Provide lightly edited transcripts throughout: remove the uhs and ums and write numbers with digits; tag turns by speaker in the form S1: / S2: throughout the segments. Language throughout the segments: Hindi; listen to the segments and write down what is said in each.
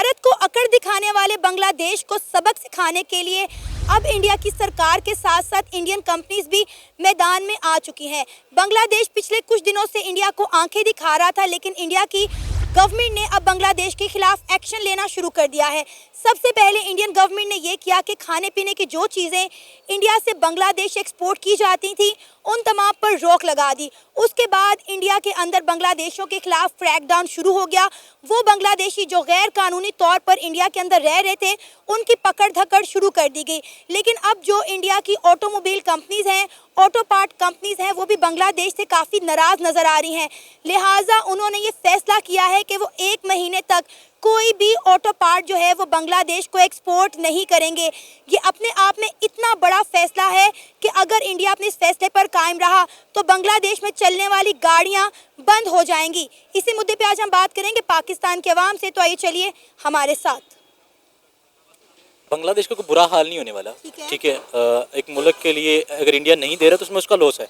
S1: भारत को अकड़ दिखाने वाले बांग्लादेश को सबक सिखाने के लिए अब इंडिया की सरकार के साथ साथ इंडियन कंपनीज भी मैदान में आ चुकी हैं। बांग्लादेश पिछले कुछ दिनों से इंडिया को आंखें दिखा रहा था, लेकिन इंडिया की गवर्नमेंट ने अब बांग्लादेश के खिलाफ एक्शन लेना शुरू कर दिया है। सबसे पहले इंडियन गवर्नमेंट ने ये किया कि खाने पीने की जो चीज़ें इंडिया से बांग्लादेश एक्सपोर्ट की जाती थी उन तमाम पर रोक लगा दी। उसके बाद इंडिया के अंदर बांग्लादेशियों के खिलाफ क्रैकडाउन शुरू हो गया। वो बांग्लादेशी जो गैर कानूनी तौर पर इंडिया के अंदर रह रहे थे उनकी पकड़ धकड़ शुरू कर दी गई। लेकिन अब जो इंडिया की ऑटोमोबाइल कंपनीज हैं, ऑटो पार्ट कंपनीज हैं, वो भी बांग्लादेश से काफ़ी नाराज़ नज़र आ रही हैं। लिहाजा उन्होंने ये फैसला किया है कि वो 1 महीने तक कोई भी ऑटो पार्ट जो है वो बांग्लादेश को एक्सपोर्ट नहीं करेंगे। ये अपने आप में इतना बड़ा फैसला है कि अगर इंडिया अपने इस फैसले पर कायम रहा तो बांग्लादेश में चलने वाली गाड़ियां बंद हो जाएंगी। इसी मुद्दे पे आज हम बात करेंगे पाकिस्तान के अवाम से, तो आइए चलिए हमारे साथ।
S2: बांग्लादेश का कोई बुरा हाल नहीं होने वाला, ठीक है। एक मुल्क के लिए अगर इंडिया नहीं दे रहा तो उसमें उसका लॉस है,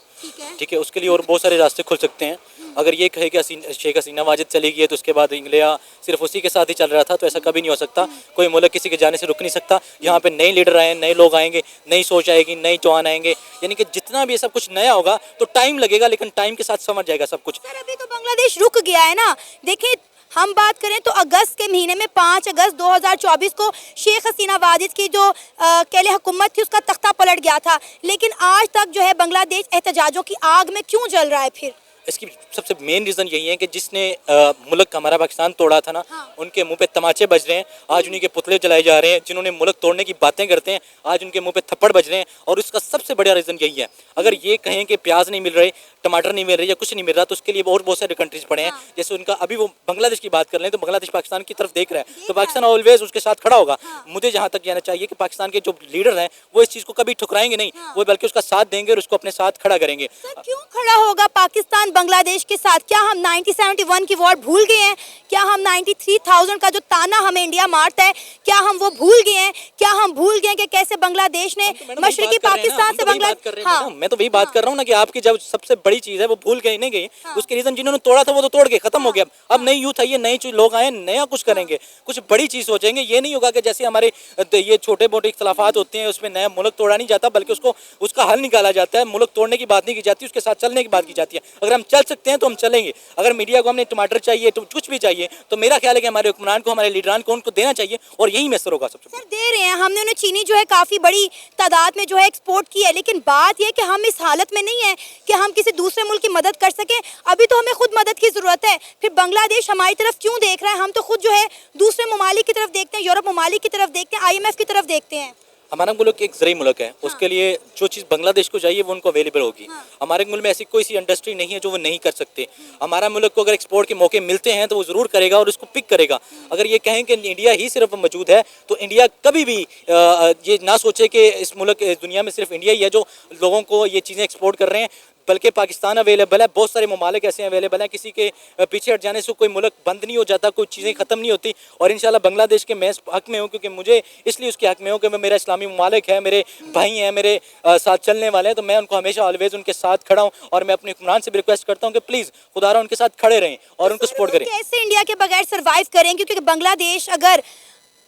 S2: ठीक है। उसके लिए और बहुत सारे रास्ते खुल सकते हैं। अगर ये कहे कि शेख हसीना वाजिद चली गई है तो उसके बाद इंडिया सिर्फ उसी के साथ ही चल रहा था, तो ऐसा कभी नहीं हो सकता। कोई मुल्क किसी के जाने से रुक नहीं सकता। यहाँ पे नए लीडर आए, नए लोग आएंगे, नई सोच आएगी, नए जवान आएंगे, यानी कि जितना भी ये सब कुछ नया होगा तो टाइम लगेगा, लेकिन टाइम के साथ समझ जाएगा सब कुछ।
S1: सर अभी तो बांग्लादेश रुक गया है ना। देखिए हम बात करें तो अगस्त के महीने में 5 अगस्त 2024 को शेख हसीना वाजिद की जो कहले हुकूमत थी उसका तख्ता पलट गया था, लेकिन आज तक जो है बांग्लादेश एहतजाजों की आग में क्यों जल रहा है? फिर
S2: इसकी सबसे मेन रीज़न यही है कि जिसने मुल्क हमारा पाकिस्तान तोड़ा था ना, उनके मुंह पे तमाचे बज रहे हैं। आज उन्हीं के पुतले जलाए जा रहे हैं। जिन्होंने मुल्क तोड़ने की बातें करते हैं आज उनके मुंह पे थप्पड़ बज रहे हैं। और उसका सबसे बड़ा रीज़न यही है। अगर ये कहें कि प्याज नहीं मिल रहे, टमाटर नहीं मिल रहे या कुछ नहीं मिल रहा, तो उसके लिए और बहुत सारे कंट्रीज पड़े हैं। जैसे उनका अभी वो बांग्लादेश की बात कर लें तो बांग्लादेश पाकिस्तान की तरफ देख रहा है, तो पाकिस्तान ऑलवेज उसके साथ खड़ा होगा। मुझे जहाँ तक कहना चाहिए कि पाकिस्तान के जो लीडर हैं वो इस चीज़ को कभी ठुकराएंगे नहीं, वो बल्कि उसका साथ देंगे और उसको अपने साथ खड़ा करेंगे।
S1: क्यों खड़ा होगा पाकिस्तान बांग्लादेश के साथ? क्या हम 1971 की वॉर भूल गए हैं? क्या हम 93,000 का जो ताना हमें इंडिया मारता है क्या हम वो भूल गए हैं? क्या हम भूल गए कि कैसे बांग्लादेश ने मशरकी पाकिस्तान से बांग्लादेश।
S2: मैं तो वही बात कर रहा हूँ ना कि आपकी जब सबसे बड़ी चीज़ है वो भूल गई नहीं गई। उसके रीजन जिन्होंने तोड़ा था वो तो तोड़ के खत्म हो गया। अब नई यूथ आई है, नए लोग आए, नया कुछ करेंगे, कुछ बड़ी चीज़ सोचेंगे। ये नहीं होगा कि जैसे हमारे ये छोटे मोटे इख्तलाफात होते हैं उसमें नया मुल्क तोड़ा नहीं जाता, बल्कि उसका हल निकाला जाता है। मुल्क तोड़ने की बात नहीं की जाती, उसके साथ चलने की बात की जाती है। अगर हम चल सकते हैं तो हम चलेंगे। अगर मीडिया को हमने टमाटर चाहिए तो कुछ भी चाहिए तो मेरा ख्याल है कि हमारे हुक्मरान को, हमारे लीडरान को उनको देना चाहिए और यही मैसर होगा। सबसे
S1: सर दे रहे हैं, हमने उन्हें चीनी जो है काफ़ी बड़ी तादाद में जो है एक्सपोर्ट की है, लेकिन बात यह कि हम इस हालत में नहीं है कि हम किसी दूसरे मुल्क की मदद कर सकें। अभी तो हमें खुद मदद की ज़रूरत है। फिर बांग्लादेश हमारी तरफ क्यों देख रहा है? हम तो खुद जो है दूसरे ममालिक की तरफ देखते हैं, यूरोप ममालिक की तरफ देखते हैं, IMF की तरफ देखते हैं।
S2: हमारा मुल्क एक ज़रूरी मुल्क है, उसके लिए जो चीज़ बांग्लादेश को चाहिए वो उनको अवेलेबल होगी। हमारे मुल्क में ऐसी कोई सी इंडस्ट्री नहीं है जो वो नहीं कर सकते। हमारा मुल्क को अगर एक्सपोर्ट के मौके मिलते हैं तो वो ज़रूर करेगा और उसको पिक करेगा। अगर ये कहें कि इंडिया ही सिर्फ मौजूद है तो इंडिया कभी भी ये ना सोचे कि इस मुल्क दुनिया में सिर्फ इंडिया ही है जो लोगों को ये चीज़ें एक्सपोर्ट कर रहे हैं, बल्कि पाकिस्तान अवेलेबल है। बहुत सारे ममालिक ऐसे अवेलेबल हैं। किसी के पीछे हट जाने से कोई मुल्क बंद नहीं हो जाता, कोई चीज़ें ख़त्म नहीं होती। और इंशाल्लाह बांग्लादेश के मैं हक़ में हूँ, क्योंकि मुझे इसलिए उसके हक़ में हूँ कि मैं मेरा इस्लामी ममालिक है, मेरे भाई हैं, मेरे साथ चलने वाले हैं, तो मैं उनको हमेशा ऑलवेज उनके साथ खड़ा हूँ। और मैं अपने हुक्मरान से भी रिक्वेस्ट करता हूँ कि प्लीज़ खुदारा उनके साथ खड़े रहें और उनको सपोर्ट करें।
S1: कैसे इंडिया के बगैर सर्वाइव करेंगे? क्योंकि बांग्लादेश अगर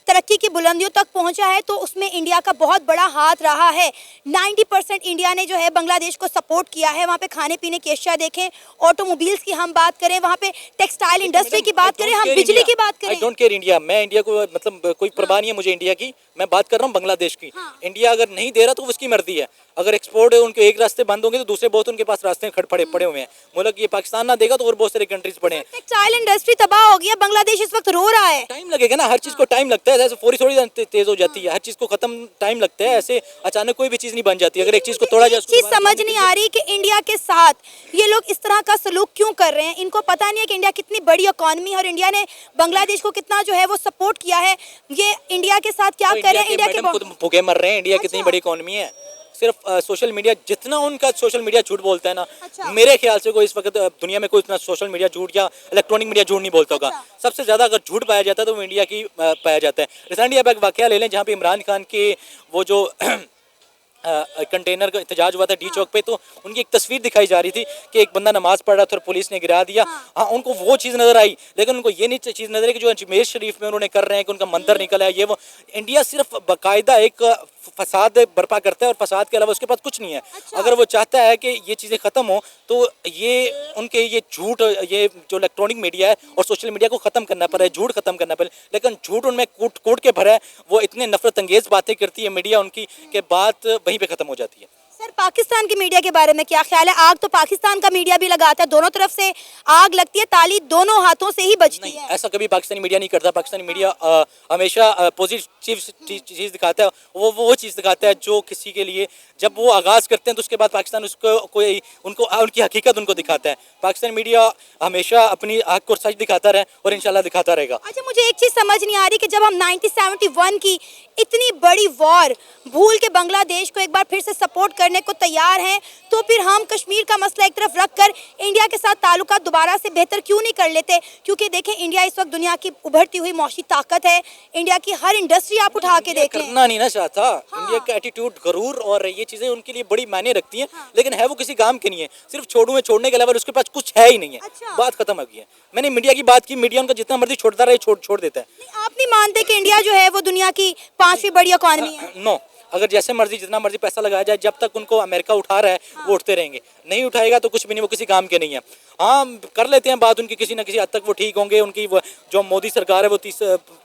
S1: तरक्की की बुलंदियों तक पहुंचा है तो उसमें इंडिया का बहुत बड़ा हाथ रहा है। 90% इंडिया ने जो है बांग्लादेश को सपोर्ट किया है। वहाँ पे खाने पीने की अशिया देखें, ऑटोमोबाइल्स की हम बात करें, वहाँ पे टेक्सटाइल इंडस्ट्री की बात करें, हम बिजली की बात करें।
S2: I don't care India. मैं इंडिया को मतलब कोई परवाह नहीं है मुझे इंडिया की। मैं बात कर रहा हूँ बांग्लादेश की। इंडिया अगर नहीं दे रहा तो उसकी मर्जी है। अगर एक्सपोर्ट उनके एक रास्ते बंद होंगे तो दूसरे बहुत उनके पास रास्ते पड़े हुए हैं। मुल्क ये पाकिस्तान ना देगा तो और बहुत सारे कंट्रीज पड़े हैं।
S1: टेक्सटाइल इंडस्ट्री तबाह हो गया, बांग्लादेश इस वक्त रो रहा है।
S2: टाइम लगेगा ना, हर चीज़ को टाइम लगता है। ऐसे फौरी थोड़ी तेज हो जाती है, हर चीज़ को खत्म टाइम लगता है। ऐसे अचानक कोई भी चीज़ नहीं बन जाती। अगर एक चीज़ को तोड़ा जाए,
S1: चीज़ समझ नहीं आ रही कि इंडिया के साथ ये लोग इस तरह का सलूक क्यों कर रहे हैं। इनको पता नहीं है कि इंडिया कितनी बड़ी इकोनॉमी है और इंडिया ने बांग्लादेश को कितना जो है वो सपोर्ट किया है। ये इंडिया के साथ क्या कर रहे हैं? इंडिया के
S2: खुद भूखे मर रहे हैं। इंडिया कितनी बड़ी इकोनॉमी है। सिर्फ सोशल मीडिया, जितना उनका सोशल मीडिया झूठ बोलता है ना, मेरे ख्याल से कोई इस वक्त दुनिया में कोई इतना सोशल मीडिया झूठ या इलेक्ट्रॉनिक मीडिया झूठ नहीं बोलता होगा। सबसे ज़्यादा अगर झूठ पाया जाता है तो वो इंडिया की पाया जाता है। रिसेंटली अब एक वाकया ले लें जहाँ पे इमरान खान के वो जो कंटेनर का एहतजाज हुआ था डी चौक पे, तो उनकी एक तस्वीर दिखाई जा रही थी कि एक बंदा नमाज पढ़ रहा था और पुलिस ने गिरा दिया। हाँ, उनको वो चीज़ नज़र आई, लेकिन उनको ये नहीं चीज़ नज़र आई कि जो अजमेर शरीफ में उन्होंने कर रहे हैं कि उनका मंदिर निकला है, ये वो। इंडिया सिर्फ बाकायदा एक फसाद बर्पा करता है और फसाद के अलावा उसके पास कुछ नहीं है। अगर वो चाहता है कि ये चीज़ें ख़त्म हो तो ये उनके ये झूठ, ये जो इलेक्ट्रॉनिक मीडिया है और सोशल मीडिया को ख़त्म करना पड़े, झूठ ख़त्म करना पड़े, लेकिन झूठ उनमें कूट कूट के भरा है। वो इतने नफरत अंगेज़ बातें करती है मीडिया उनकी कि बात वहीं पे ख़त्म हो जाती है।
S1: सर, पाकिस्तान की मीडिया के बारे में क्या ख्याल है? आग तो पाकिस्तान का मीडिया भी लगाता है, दोनों तरफ से आग लगती है, ताली दोनों हाथों से ही बजती
S2: नहीं,
S1: है।
S2: ऐसा कभी पाकिस्तानी मीडिया नहीं करता। पाकिस्तानी मीडिया हमेशा पॉजिटिव चीज़ दिखाता है, वो चीज़ दिखाता है जो किसी के लिए, जब वो आगाज़ करते हैं तो उसके बाद पाकिस्तान उसको कोई उनको उनकी हकीकत उनको दिखाता है। पाकिस्तानी मीडिया हमेशा अपनी आग को सच दिखाता रहे और इंशाल्लाह दिखाता रहेगा।
S1: अच्छा, मुझे एक चीज़ समझ नहीं आ रही कि जब हम 1971 की इतनी बड़ी वॉर भूल के बांग्लादेश को एक बार फिर से सपोर्ट करने को तैयार हैं, तो फिर हम कश्मीर का मसला एक तरफ रखकर इंडिया के साथ ताल्लुकात दोबारा से बेहतर क्यों नहीं कर लेते? क्योंकि देखें, इंडिया इस वक्त दुनिया की उभरती हुई मौसी ताकत है। इंडिया की हर इंडस्ट्री आप उठा के देख लें।
S2: करना नहीं ना चाहता।
S1: हाँ।
S2: इंडिया का एटीट्यूड, गरूर और ये चीज़ें उनके लिए बड़ी मायने रखती हैं, लेकिन है वो किसी काम की नहीं है। सिर्फ छोड़ने के अलावा उसके पास कुछ है ही नहीं है।
S1: अच्छा।
S2: बात खत्म हो गई है। मैंने मीडिया की बात की, मीडिया उनका जितना मर्जी छोड़ता रहे, छोड़ देता है।
S1: नहीं, आप नहीं मानते कि इंडिया जो है वो दुनिया की 5वीं बड़ी इकॉनमी है?
S2: नो, अगर जैसे मर्जी जितना मर्जी पैसा लगाया जाए, जब तक उनको अमेरिका उठा रहा है वो उठते रहेंगे। नहीं उठाएगा तो कुछ भी नहीं, वो किसी काम के नहीं है। हाँ, कर लेते हैं बात उनकी, किसी न किसी हद तक वो ठीक होंगे। उनकी वो जो मोदी सरकार है वो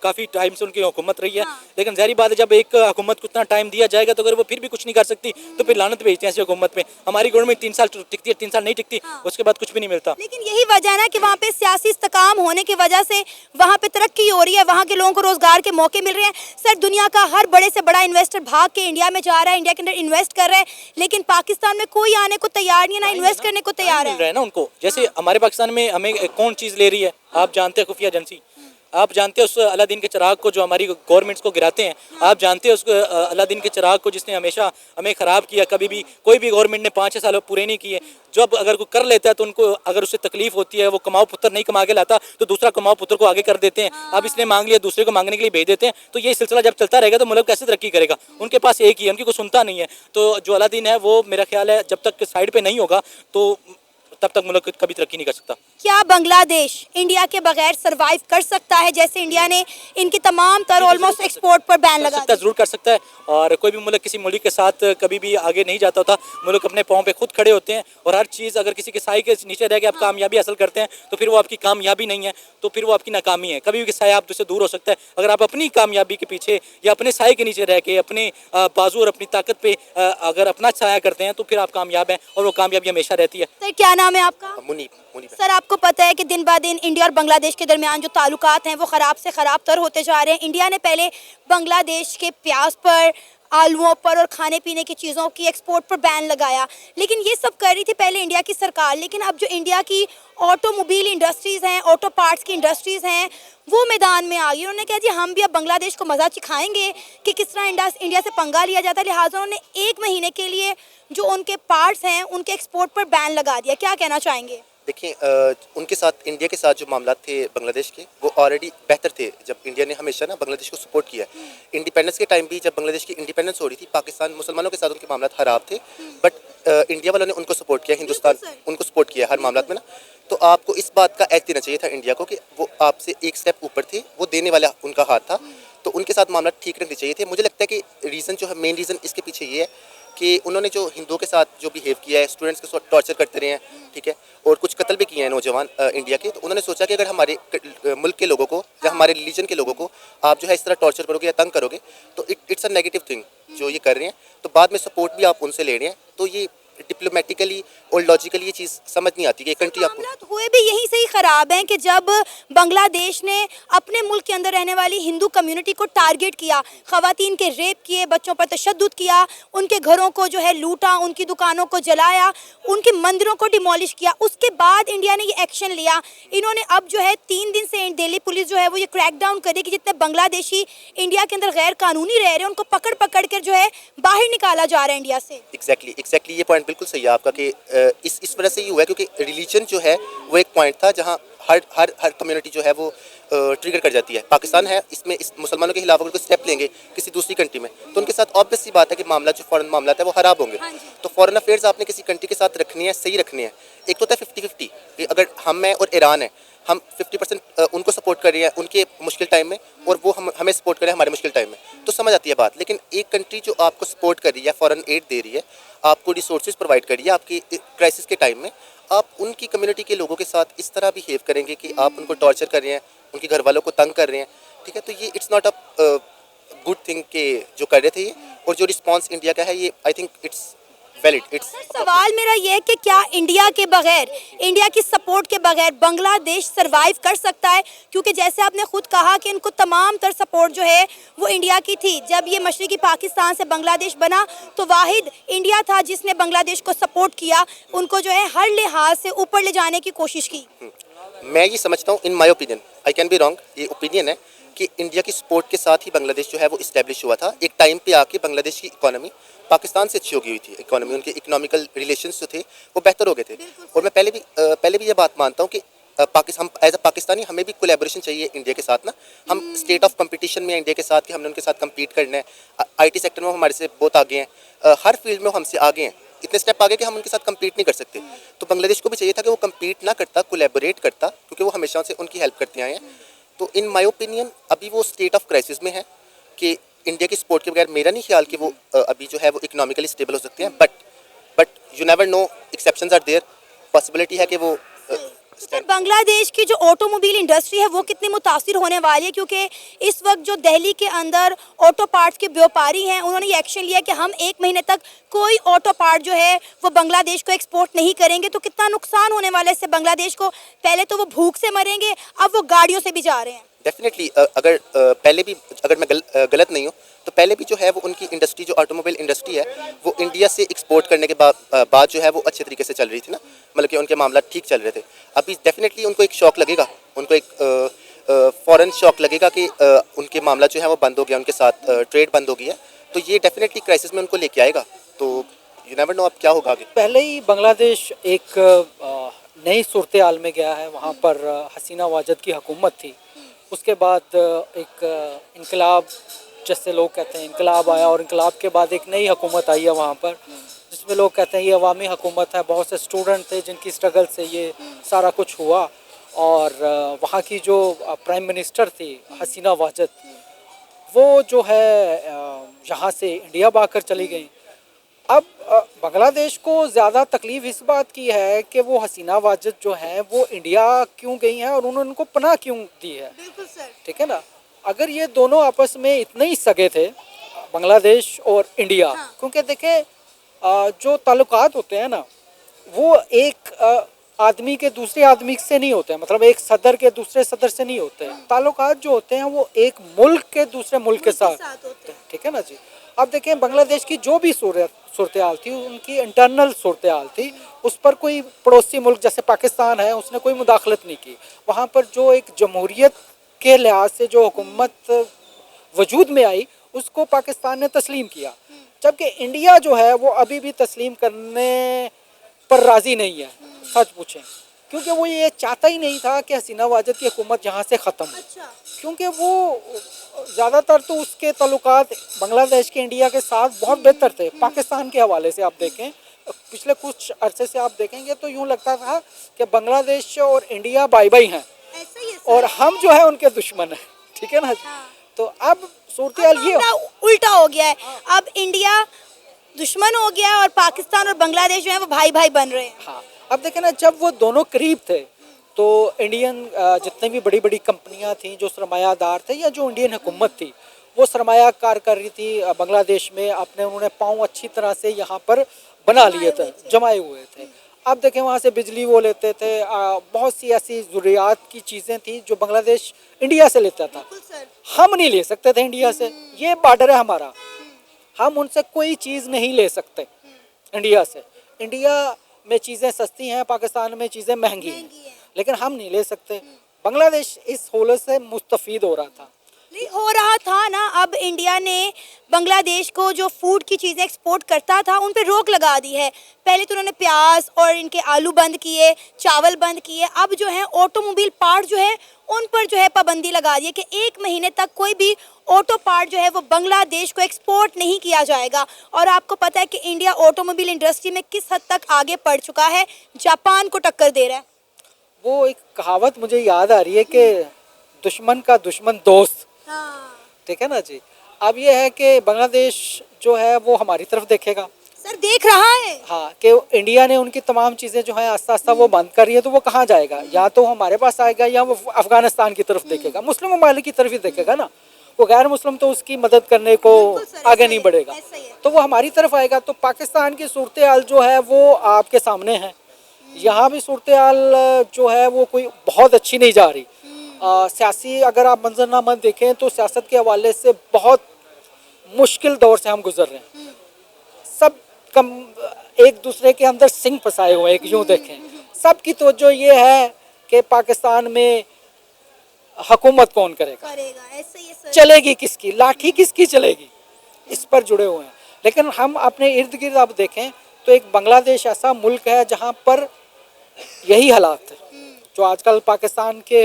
S2: काफ़ी टाइम से उनकी हुकूमत रही है, लेकिन ज़ाहिर बात है जब एक हुकूमत को इतना टाइम दिया जाएगा तो अगर वो फिर भी कुछ नहीं कर सकती तो फिर लानत भेजते हैं ऐसी हुकूमत पे। हमारी गवर्नमेंट 3 साल टिकती है, 3 साल नहीं टिकती, उसके बाद कुछ भी नहीं मिलता।
S1: लेकिन यही वजह है ना कि वहाँ पे सियासी इस्तेकाम होने की वजह से वहाँ पे तरक्की हो रही है, वहाँ के लोगों को रोजगार के मौके मिल रहे हैं। सर, दुनिया का हर बड़े से बड़ा इन्वेस्टर भाग के इंडिया में जा रहा है, इंडिया के अंदर इन्वेस्ट कर रहा है, लेकिन पाकिस्तान में कोई आने को तैयार नहीं है, ना इन्वेस्ट करने को तैयार
S2: मिल
S1: है।
S2: रहा है ना उनको। जैसे हमारे पाकिस्तान में हमें कौन चीज़ ले रही है, आप जानते हैं, खुफिया एजेंसी। आप जानते हैं उस अलादीन के चिराग को जो हमारी गवर्नमेंट्स को गिराते हैं। आप जानते हैं उस अलादीन के चिराग को जिसने हमेशा हमें ख़राब किया। कभी भी कोई भी गवर्नमेंट ने 5-6 साल पूरे नहीं किए। जब अगर कोई कर लेता है तो उनको अगर उससे तकलीफ होती है, वो कमाओ पुत्र नहीं कमा के लाता तो दूसरा कमाओ पुत्र को आगे कर देते हैं। अब इसने मांग लिया, दूसरे को मांगने के लिए भेज देते हैं। तो ये सिलसिला जब चलता रहेगा तो मुल्क कैसे तरक्की करेगा? उनके पास एक ही है, उनकी कोई सुनता नहीं है। तो जो अलादीन है वो मेरा ख्याल है जब तक साइड पर नहीं होगा तो तब तक मुल्क कभी तरक्की नहीं कर सकता।
S1: क्या बांग्लादेश इंडिया के बगैर सरवाइव कर सकता है, जैसे इंडिया ने इनकी तमाम तर ऑलमोस्ट एक्सपोर्ट पर बैन लगा दिया?
S2: जरूर कर सकता है। और कोई भी मुल्क किसी मुल्क के साथ कभी भी आगे नहीं जाता होता। मुल्क अपने पाँव पे खुद खड़े होते हैं और हर चीज़ अगर किसी के साए के नीचे रह के आप कामयाबी हासिल करते हैं तो फिर वो आपकी कामयाबी नहीं है, तो फिर वो आपकी नाकामी है। कभी भी साया आपसे दूर हो सकता है। अगर आप अपनी कामयाबी के पीछे या अपने साए के नीचे रह के अपने बाजू और अपनी ताकत पे अगर अपना साया करते हैं तो फिर आप कामयाब हैं और वो कामयाबी हमेशा रहती है।
S1: सर, क्या नाम है आपका?
S3: मुनीब।
S1: सर, आपको पता है कि दिन ब दिन इंडिया और बांग्लादेश के दरमियान जो ताल्लुकात हैं वो ख़राब से ख़राब तर होते जा रहे हैं। इंडिया ने पहले बांग्लादेश के प्याज पर, आलूओं पर और खाने पीने की चीज़ों की एक्सपोर्ट पर बैन लगाया, लेकिन ये सब कर रही थी पहले इंडिया की सरकार। लेकिन अब जो इंडिया की ऑटोमोबाइल इंडस्ट्रीज़ हैं, ऑटो पार्ट्स की इंडस्ट्रीज़ हैं, वो मैदान में आ गई। उन्होंने कहा जी हम भी अब बांग्लादेश को मज़ा सिखाएंगे कि किस तरह इंडिया से पंगा लिया जाता है। लिहाजा उन्होंने 1 महीने के लिए जो उनके पार्ट्स हैं उनके एक्सपोर्ट पर बैन लगा दिया। क्या कहना चाहेंगे?
S3: देखिए, उनके साथ, इंडिया के साथ जो मामला थे बांग्लादेश के, वो ऑलरेडी बेहतर थे। जब इंडिया ने हमेशा ना बांग्लादेश को सपोर्ट किया। इंडिपेंडेंस के टाइम भी जब बांग्लादेश की इंडिपेंडेंस हो रही थी, पाकिस्तान मुसलमानों के साथ उनके मामला खराब थे, बट इंडिया वालों ने उनको सपोर्ट किया, हिंदुस्तान उनको सपोर्ट किया हर मामला में ना। तो आपको इस बात का एज देना चाहिए था इंडिया को कि वो आपसे एक स्टेप ऊपर थे, वो देने वाला उनका हाथ था, तो उनके साथ मामला ठीक रखने चाहिए थे। मुझे लगता है कि रीज़न जो है, मेन रीज़न इसके पीछे ये है कि उन्होंने जो हिंदुओं के साथ जो बिहेव किया है, स्टूडेंट्स के साथ टॉर्चर करते रहे हैं, ठीक है, और कुछ कत्ल भी किए हैं नौजवान इंडिया के। तो उन्होंने सोचा कि अगर हमारे मुल्क के लोगों को या हमारे रिलीजन के लोगों को आप जो है इस तरह टॉर्चर करोगे या तंग करोगे तो इट्स अ नेगेटिव थिंग जो ये कर रहे हैं। तो बाद में सपोर्ट भी आप उनसे ले रहे हैं, तो ये डिप्लोमेटिकली और लॉजिकली ये चीज़ समझ नहीं आती कि कंट्री आपको
S1: मामला हुए भी यहीं से ही ख़राब हैं कि जब बांग्लादेश ने अपने मुल्क के अंदर रहने वाली हिंदू कम्युनिटी को टारगेट किया, ख़वातीन के रेप किए, बच्चों पर तशद्दुद किया, उनके घरों को जो है लूटा, उनकी दुकानों को जलाया, उनके मंदिरों को डिमोलिश किया। उसके बाद इंडिया ने ये एक्शन लिया। इन्होंने अब जो है 3 दिन से दिल्ली पुलिस जो है वो ये क्रैकडाउन करे कि जितने बांग्लादेशी इंडिया के अंदर गैर कानूनी रह रहे हैं उनको पकड़ पकड़ कर जो है बाहर निकाला जा रहा है इंडिया से।
S3: एग्जैक्टली ये पॉइंट बिल्कुल सही है आपका कि इस वजह से ही हुआ है क्योंकि रिलीजन जो है वो एक पॉइंट था जहाँ हर कम्युनिटी जो है वो ट्रिगर कर जाती है। पाकिस्तान है, इसमें इस मुसलमानों के खिलाफ अगर कोई स्टेप लेंगे किसी दूसरी कंट्री में, तो उनके साथ ऑब्वियस सी बात है कि मामला जो फॉरेन मामला है वो खराब होंगे। तो फॉरेन अफेयर्स आपने किसी कंट्री के साथ रखनी है, सही रखनी है। एक तो होता है 50-50 कि अगर हम हैं और ईरान है, हम 50% उनको सपोर्ट कर रहे हैं उनके मुश्किल टाइम में, और वो हमें सपोर्ट कर रहे हैं हमारे मुश्किल टाइम में, तो समझ आती है बात। लेकिन एक कंट्री जो आपको सपोर्ट कर रही है, फॉरेन एड दे रही है, आपको रिसोर्सेज प्रोवाइड कर रही है, आपकी क्राइसिस के टाइम में आप उनकी कम्युनिटी के लोगों के साथ इस तरह बिहेव करेंगे कि आप उनको टॉर्चर कर रहे हैं, उनके घर वालों को तंग कर रहे हैं, ठीक है, तो ये it's not a good thing के जो कर रहे थे ये। और जो रिस्पांस इंडिया का है ये I think it's valid. It's
S1: सवाल मेरा ये है कि क्या इंडिया के बगैर, इंडिया की सपोर्ट के बगैर बांग्लादेश सरवाइव कर सकता है? क्योंकि जैसे आपने खुद कहा कि इनको तमाम तर सपोर्ट जो है वो इंडिया की थी। जब ये मशरकी पाकिस्तान से बांग्लादेश बना तो वाहिद इंडिया था जिसने बांग्लादेश को सपोर्ट किया, उनको जो है हर लिहाज से ऊपर ले जाने की कोशिश की।
S3: मैं ये समझता हूँ, in my opinion, I can be wrong, ये ओपिनियन है कि इंडिया की सपोर्ट के साथ ही बांग्लादेश जो है वो इस्टेब्लिश हुआ था। एक टाइम पे आके बांग्लादेश की इकोनॉमी पाकिस्तान से अच्छी हो गई हुई थी, इकोनॉमी, उनके इकोनॉमिकल रिलेशंस जो थे वो बेहतर हो गए थे। और मैं पहले भी ये बात मानता हूँ कि हम एज अ पाकिस्तानी हमें भी कोलैबोरेशन चाहिए इंडिया के साथ ना। हम स्टेट ऑफ कंपटीशन में इंडिया के साथ कि हमने उनके साथ कम्पीट करना है। IT सेक्टर में हमारे से बहुत आगे हैं, हर फील्ड में हमसे आगे हैं, इतने स्टेप आगे कि हम उनके साथ कम्पीट नहीं कर सकते। तो बांग्लादेश को भी चाहिए था कि वो कम्पीट ना करता, कोलैबोरेट करता, क्योंकि वो हमेशा से उनकी हेल्प करते आए हैं। तो इन माय ओपिनियन अभी वो स्टेट ऑफ क्राइसिस में है कि इंडिया की सपोर्ट के बगैर मेरा नहीं ख्याल कि वो अभी जो है वो इकोनॉमिकली स्टेबल हो सकते हैं। But you never know, exceptions are there, possibility है कि वो
S1: सर बांग्लादेश की जो ऑटोमोबाइल इंडस्ट्री है वो कितनी मुतासिर होने वाली है? क्योंकि इस वक्त जो दिल्ली के अंदर ऑटो पार्ट्स के व्यापारी हैं उन्होंने ये एक्शन लिया कि हम 1 महीने तक कोई ऑटो पार्ट जो है वो बांग्लादेश को एक्सपोर्ट नहीं करेंगे। तो कितना नुकसान होने वाला है इससे बांग्लादेश को? पहले तो वो भूख से मरेंगे, अब वो गाड़ियों से भी जा रहे हैं।
S3: डेफिनेटली अगर पहले भी, अगर मैं गलत नहीं हूँ तो पहले भी जो है वो उनकी इंडस्ट्री, जो ऑटोमोबाइल इंडस्ट्री है, वो इंडिया से एक्सपोर्ट करने के बाद जो है वो अच्छे तरीके से चल रही थी ना, मतलब कि उनके मामला ठीक चल रहे थे। अभी डेफिनेटली उनको एक शॉक लगेगा, उनको एक फॉरेन शॉक लगेगा कि उनके मामला जो है वो बंद हो गया, उनके साथ ट्रेड बंद हो गई है, तो ये डेफिनेटली क्राइसिस में उनको लेके आएगा। तो यू नेवर नो अब क्या होगा आगे।
S4: पहले ही बांग्लादेश एक नई सूरत हाल में गया है, वहाँ पर हसीना वाजद की हुकूमत थी, उसके बाद एक इनकलाब, जैसे लोग कहते हैं इनकलाब आया, और इनकलाब के बाद एक नई हुकूमत आई है वहाँ पर, जिसमें लोग कहते हैं ये अवामी हुकूमत है। बहुत से स्टूडेंट थे जिनकी स्ट्रगल से ये सारा कुछ हुआ, और वहाँ की जो प्राइम मिनिस्टर थी हसीना वाजद, वो जो है यहाँ से इंडिया भागकर चली गई। अब बांग्लादेश को ज़्यादा तकलीफ़ इस बात की है कि वो हसीना वाजद जो है वो इंडिया क्यों गई हैं और उन्होंने उनको पनाह क्यों दी है।
S1: बिल्कुल सर।
S4: ठीक है ना, अगर ये दोनों आपस में इतने ही सगे थे, बांग्लादेश और इंडिया,
S1: हाँ।
S4: क्योंकि देखें जो ताल्लुकात होते हैं ना वो एक आदमी के दूसरे आदमी से नहीं होते हैं, मतलब एक सदर के दूसरे सदर से नहीं होते हैं। ताल्लुकात जो होते हैं वो एक मुल्क के दूसरे मुल्क के साथ होते हैं। ठीक है ना जी। अब देखें बांग्लादेश की जो भी सूरत हाल थी, उनकी इंटरनल सूरत हाल थी, उस पर कोई पड़ोसी मुल्क जैसे पाकिस्तान है उसने कोई मुदाखलत नहीं की। वहाँ पर जो एक जमहूरियत के लिहाज से जो हुकूमत वजूद में आई उसको पाकिस्तान ने तस्लीम किया, जबकि इंडिया जो है वो अभी भी तस्लीम करने पर राज़ी नहीं है, सच पूछें, क्योंकि वो ये चाहता ही नहीं था कि हसीना वाजद की हुकूमत यहाँ से ख़त्म हो।
S1: अच्छा।
S4: क्योंकि वो ज़्यादातर तो उसके ताल्लुकात बांग्लादेश के इंडिया के साथ बहुत बेहतर थे। पाकिस्तान के हवाले से आप देखें, पिछले कुछ अरसे से आप देखेंगे तो यूँ लगता था कि बांग्लादेश और इंडिया भाई भाई हैं,
S1: ऐसा ही है
S4: और हम जो है उनके दुश्मन हैं। ठीक है ना।
S1: हाँ।
S4: तो अब सूरत हाल ये
S1: उल्टा हो गया है, अब इंडिया दुश्मन हो गया है और पाकिस्तान और बांग्लादेश जो है वो भाई भाई बन रहे हैं।
S4: हाँ, अब देखें ना, जब वो दोनों करीब थे तो इंडियन जितने भी बड़ी बड़ी कंपनियां थी, जो सरमायादार थे या जो इंडियन हुकूमत थी, वो सरमायाकार कर रही थी बांग्लादेश में, अपने उन्होंने पाँव अच्छी तरह से यहाँ पर बना लिए थे, जमाए हुए थे। अब देखें वहाँ से बिजली वो लेते थे, बहुत सी ऐसी ज़रूरियात की चीज़ें थी जो बांग्लादेश इंडिया से लेता था, हम नहीं ले सकते थे इंडिया से। ये बॉर्डर है हमारा, हम उनसे कोई चीज़ नहीं ले सकते इंडिया से। इंडिया में चीज़ें सस्ती हैं, पाकिस्तान में चीज़ें महंगी हैं, लेकिन हम नहीं ले सकते। बांग्लादेश इस होलत से मुस्तफ़ीद हो रहा था।
S1: नहीं हो रहा था ना, अब इंडिया ने बांग्लादेश को जो फूड की चीज़ें एक्सपोर्ट करता था उन पे रोक लगा दी है। पहले तो उन्होंने प्याज और इनके आलू बंद किए, चावल बंद किए, अब जो है ऑटोमोबाइल पार्ट जो है उन पर जो है पाबंदी लगा दी है कि 1 महीने तक कोई भी ऑटो पार्ट जो है वो बांग्लादेश को एक्सपोर्ट नहीं किया जाएगा। और आपको पता है कि इंडिया ऑटोमोबाइल इंडस्ट्री में किस हद तक आगे बढ़ चुका है, जापान को टक्कर दे रहा है।
S4: वो एक कहावत मुझे याद आ रही है कि दुश्मन का दुश्मन दोस्त, ठीक है ना जी। अब ये है कि बांग्लादेश जो है वो हमारी तरफ देखेगा,
S1: सर देख रहा है।
S4: हाँ, कि इंडिया ने उनकी तमाम चीज़ें जो है आस्ता आस्ता वो बंद कर रही है, तो वो कहाँ जाएगा? या तो हमारे पास आएगा या वो अफगानिस्तान की तरफ देखेगा, मुस्लिम ममालिक की तरफ ही देखेगा ना। वो गैर मुस्लिम तो उसकी मदद करने को आगे नहीं बढ़ेगा, तो वो हमारी तरफ आएगा। तो पाकिस्तान की सूरत हाल जो है वो आपके सामने है। यहाँ भी सूरत हाल जो है वो कोई बहुत अच्छी नहीं जा रही। सियासी अगर आप मंजरनामा देखें तो सियासत के हवाले से बहुत मुश्किल दौर से हम गुजर रहे हैं। सब कम एक दूसरे के अंदर सिंह फंसाए हुए हैं, यूँ देखें। सबकी तवज्जो ये है कि पाकिस्तान में हुकूमत कौन करेगा,
S1: ऐसे ही है सर।
S4: चलेगी किसकी, लाठी किसकी चलेगी, इस पर जुड़े हुए हैं। लेकिन हम अपने इर्द गिर्द आप देखें तो एक बांग्लादेश ऐसा मुल्क है जहाँ पर यही हालात है जो आजकल पाकिस्तान के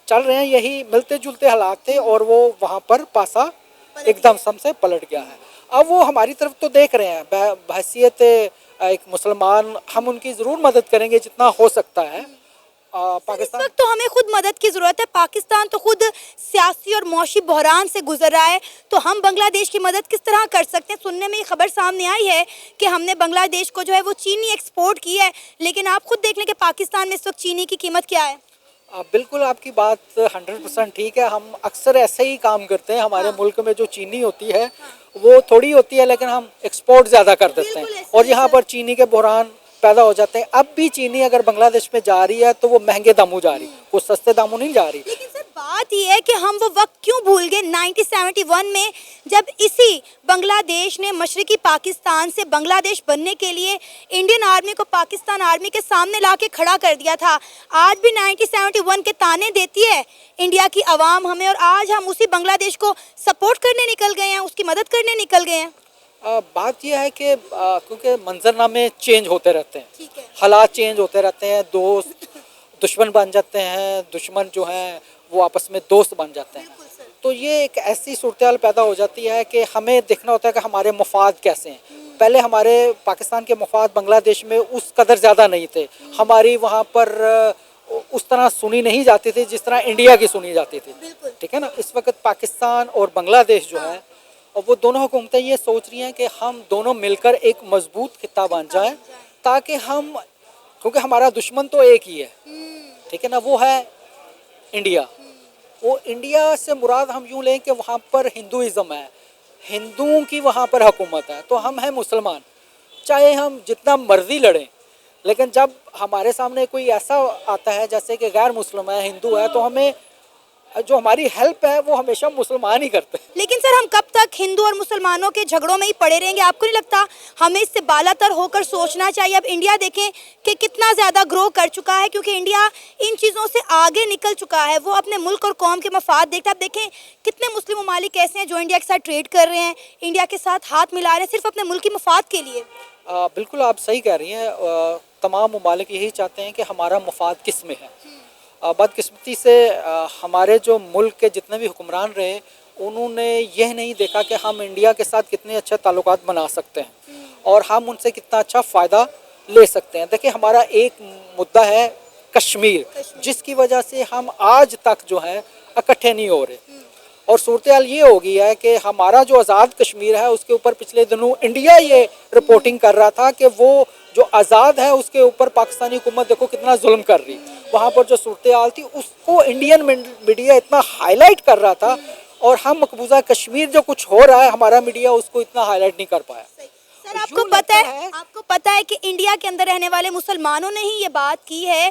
S4: चल रहे हैं, यही मिलते जुलते हालात थे और वो वहाँ पर पासा एकदम सम से पलट गया है। अब वो हमारी तरफ तो देख रहे हैं, बहैसियत एक मुसलमान हम उनकी ज़रूर मदद करेंगे जितना हो सकता है। पाकिस्तान
S1: इस वक्त तो हमें खुद मदद की ज़रूरत है। पाकिस्तान तो खुद सियासी और मौशी बहरान से गुजर रहा है, तो हम बांग्लादेश की मदद किस तरह कर सकते हैं? सुनने में ये खबर सामने आई है कि हमने बांग्लादेश को जो है वो चीनी एक्सपोर्ट की है, लेकिन आप खुद देख लें कि पाकिस्तान में इस वक्त चीनी की कीमत क्या है।
S4: बिल्कुल आपकी बात 100% ठीक है। हम अक्सर ऐसे ही काम करते हैं। हमारे मुल्क में जो चीनी होती है वो थोड़ी होती है, लेकिन हम एक्सपोर्ट ज़्यादा कर देते हैं और यहाँ पर चीनी के बहरान पैदा हो जाते हैं। अब भी चीनी अगर बांग्लादेश में जा रही है तो वो महंगे दामों जा रही, कुछ सस्ते दामों नहीं जा रही।
S1: लेकिन सर बात यह है कि हम वो वक्त क्यों भूल गए 1971 में, जब इसी बांग्लादेश ने मशरकी पाकिस्तान से बांग्लादेश बनने के लिए इंडियन आर्मी को पाकिस्तान आर्मी के सामने ला के खड़ा कर दिया था। आज भी 1971 के ताने देती है इंडिया की आवाम हमें, और आज हम उसी बांग्लादेश को सपोर्ट करने निकल गए हैं, उसकी मदद करने निकल गए हैं।
S4: बात यह है कि क्योंकि मंजरनामे चेंज होते रहते हैं,
S1: ठीक है।
S4: हालात चेंज होते रहते हैं, दोस्त दुश्मन बन जाते हैं, दुश्मन जो हैं वो आपस में दोस्त बन जाते हैं। तो ये एक ऐसी सूरत हाल पैदा हो जाती है कि हमें देखना होता है कि हमारे मफाद कैसे हैं। पहले हमारे पाकिस्तान के मफाद बांग्लादेश में उस कदर ज़्यादा नहीं थे, हमारी वहाँ पर उस तरह सुनी नहीं जाती थी जिस तरह इंडिया की सुनी जाती थी, ठीक है ना। इस वक्त पाकिस्तान और बांग्लादेश जो है, और वो दोनों हुकूमतें ये सोच रही हैं कि हम दोनों मिलकर एक मजबूत खित्ता बन जाएं, ताकि हम, क्योंकि हमारा दुश्मन तो एक ही है, ठीक है ना, वो है इंडिया। वो इंडिया से मुराद हम यूँ लें कि वहाँ पर हिंदुइज़्म है, हिंदुओं की वहाँ पर हुकूमत है, तो हम हैं मुसलमान। चाहे हम जितना मर्जी लड़ें, लेकिन जब हमारे सामने कोई ऐसा आता है जैसे कि गैर मुस्लिम है, हिंदू है, तो हमें जो हमारी हेल्प है वो हमेशा मुसलमान ही करते हैं।
S1: लेकिन सर हम कब तक हिंदू और मुसलमानों के झगड़ों में ही पड़े रहेंगे? आपको नहीं लगता हमें इससे बालातर होकर सोचना चाहिए? अब इंडिया देखें कि कितना ज़्यादा ग्रो कर चुका है, क्योंकि इंडिया इन चीज़ों से आगे निकल चुका है। वो अपने मुल्क और कौम के मफाद देखता है। अब देखें कितने मुस्लिम ममालिक ऐसे हैं जो इंडिया के साथ ट्रेड कर रहे हैं, इंडिया के साथ हाथ मिला रहे हैं सिर्फ अपने मुल्क की मफाद के लिए।
S4: बिल्कुल आप सही कह रही हैं। तमाम ममालिक यही चाहते हैं कि हमारा मफाद किस में है। बदकिस्मती से हमारे जो मुल्क के जितने भी हुक्मरान रहे, उन्होंने यह नहीं देखा कि हम इंडिया के साथ कितने अच्छे ताल्लुकात बना सकते हैं और हम उनसे कितना अच्छा फ़ायदा ले सकते हैं। देखिए हमारा एक मुद्दा है कश्मीर, जिसकी वजह से हम आज तक जो है इकट्ठे नहीं हो रहे, और सूरत हाल ये हो गई है कि हमारा जो आज़ाद कश्मीर है उसके ऊपर पिछले दिनों इंडिया ये रिपोर्टिंग कर रहा था कि वो जो आज़ाद है उसके ऊपर पाकिस्तानी हुकूमत देखो कितना जुल्म कर रही। वहाँ पर जो सूरत हाल थी उसको इंडियन मीडिया इतना हाईलाइट कर रहा था, और हम मकबूजा कश्मीर जो कुछ हो रहा है हमारा मीडिया उसको इतना हाईलाइट नहीं कर पाया।
S1: सर आपको पता है कि इंडिया के अंदर रहने वाले मुसलमानों ने ही ये बात की है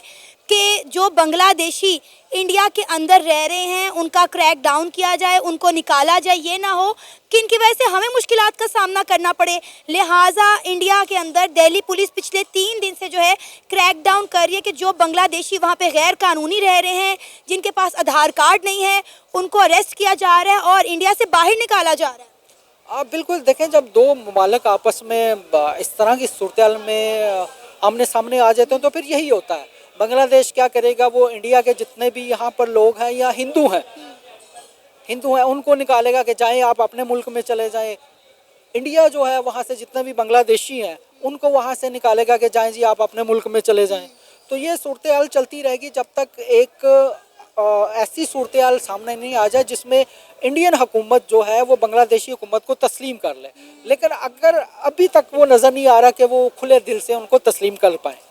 S1: कि जो बांग्लादेशी इंडिया के अंदर रह रहे हैं उनका क्रैक डाउन किया जाए, उनको निकाला जाए, ये ना हो कि इनकी वजह से हमें मुश्किलात का सामना करना पड़े। लिहाजा इंडिया के अंदर दिल्ली पुलिस पिछले 3 दिन से जो है क्रैक डाउन कर रही है कि जो बांग्लादेशी वहाँ पे गैर कानूनी रह रहे हैं, जिनके पास आधार कार्ड नहीं है, उनको अरेस्ट किया जा रहा है और इंडिया से बाहर निकाला जा रहा है।
S4: आप बिल्कुल देखें, जब दो ममालिक आपस में इस तरह की सूरत में आमने सामने आ जाते हैं तो फिर यही होता है। बांग्लादेश क्या करेगा, वो इंडिया के जितने भी यहाँ पर लोग हैं या हिंदू हैं उनको निकालेगा कि जाएं आप अपने मुल्क में चले जाएं। इंडिया जो है वहाँ से जितने भी बांग्लादेशी हैं उनको वहाँ से निकालेगा कि जाएं जी आप अपने मुल्क में चले जाएं। तो ये सूरत हाल चलती रहेगी जब तक एक ऐसी सूरत हाल सामने नहीं आ जाए जिसमें इंडियन हुकूमत जो है वो बांग्लादेशी हुकूमत को तस्लीम कर ले। लेकिन अगर अभी तक वो नज़र नहीं आ रहा कि वो खुले दिल से उनको तस्लीम कर पाए।